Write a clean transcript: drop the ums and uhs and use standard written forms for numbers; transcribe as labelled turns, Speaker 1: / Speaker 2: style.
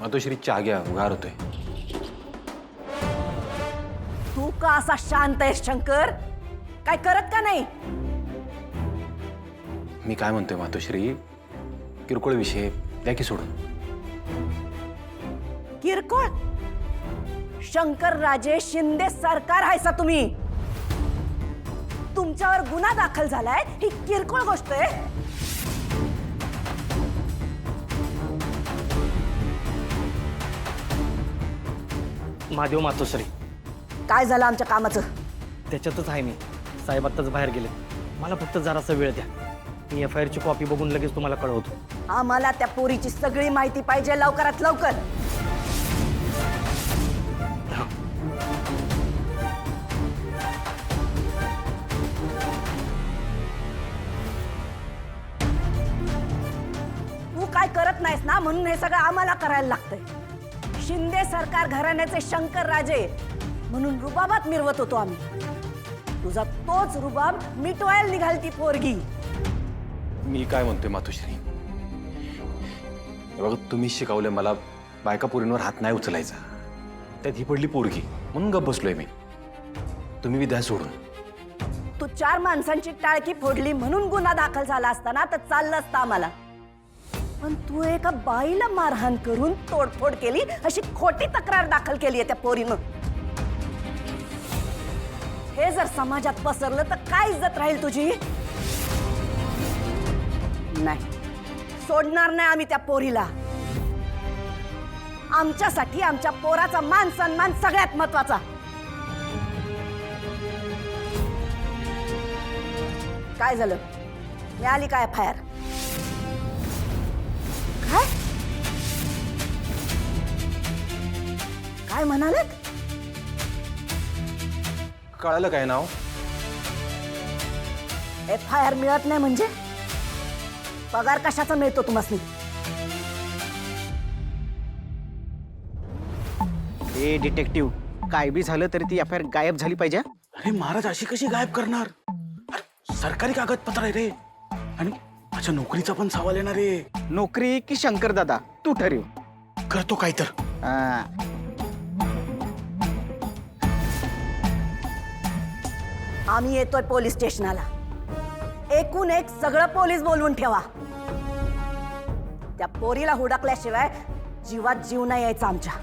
Speaker 1: मातोश्री चहा घ्या, उगार होतोय.
Speaker 2: तू का असा शांत आहेस शंकर? काय करत का नाही?
Speaker 1: मी काय म्हणतोय मातोश्री, किरकोळ विषय द्या की सोडून.
Speaker 2: किरकोळ? शंकर राजे शिंदे सरकार आहेसा तुम्ही. तुमच्यावर गुन्हा दाखल झालाय ही किरकोळ गोष्ट आहे?
Speaker 3: महादेव मातोश्री,
Speaker 2: काय झालं आमच्या कामाचं?
Speaker 3: त्याच्यातच आहे मी. साहेब आत्ताच बाहेर गेले. मला फक्त जरासा वेळ द्या. मी FIR ची कॉपी बघून लगेच तुम्हाला कळवतो.
Speaker 2: आम्हाला त्या पोरीची सगळी माहिती पाहिजे लवकरात लवकर. तू काय करत नाहीस ना, म्हणून हे सगळं आम्हाला करायला लागतंय. शिंदे सरकार घराण्याचे शंकर राजे म्हणून रुबाबात मिरवत होतो आम्ही. तुझा तोच रुबाब मिटवायला निघाल ती पोरगी.
Speaker 1: मी काय म्हणतोय मातोश्री, हे बघा तुम्ही शिकवलं मला बायका पोरींवर हात नाही उचलायचा. त्यात ही पडली पोरगी म्हणून गप्प बसलोय मी. तुम्ही बी द्या सोडून.
Speaker 2: तू 4 माणसांची टाळकी फोडली म्हणून गुन्हा दाखल झाला असताना तर चाललं असतं आम्हाला. पण तू एका बाईला मारहाण करून तोडफोड केली अशी खोटी तक्रार दाखल केली आहे त्या पोरीनं. हे जर समाजात पसरलं तर काय इज्जत राहील तुझी? नाही, सोडणार नाही आम्ही त्या पोरीला. आमच्यासाठी आमच्या पोराचा मान सन्मान सगळ्यात महत्वाचा. काय झालं? मिळाली काय FIR? काय काय म्हणालात?
Speaker 1: कळालं काय नाव?
Speaker 2: FIR मिळत नाही म्हणजे? पगार कशाचा मिळतो तुम्हाला?
Speaker 4: ए डिटेक्टिव्ह, काय बी झालं तरी ती FIR गायब झाली पाहिजे.
Speaker 5: अरे महाराज, अशी कशी गायब करणार? अरे, सरकारी कागदपत्र आहे रे. आणि माझ्या नोकरीचा पण सवाल येणार रे.
Speaker 4: नोकरी की शंकर दादा, तू ठरव.
Speaker 5: करतो काय तर.
Speaker 4: हा.
Speaker 2: आम्ही येतोय पोलीस स्टेशनाला. एकूण एक सगळं पोलीस बोलवून ठेवा. त्या पोरीला हुडकल्याशिवाय जीवात जीव नाही यायचा आमच्या.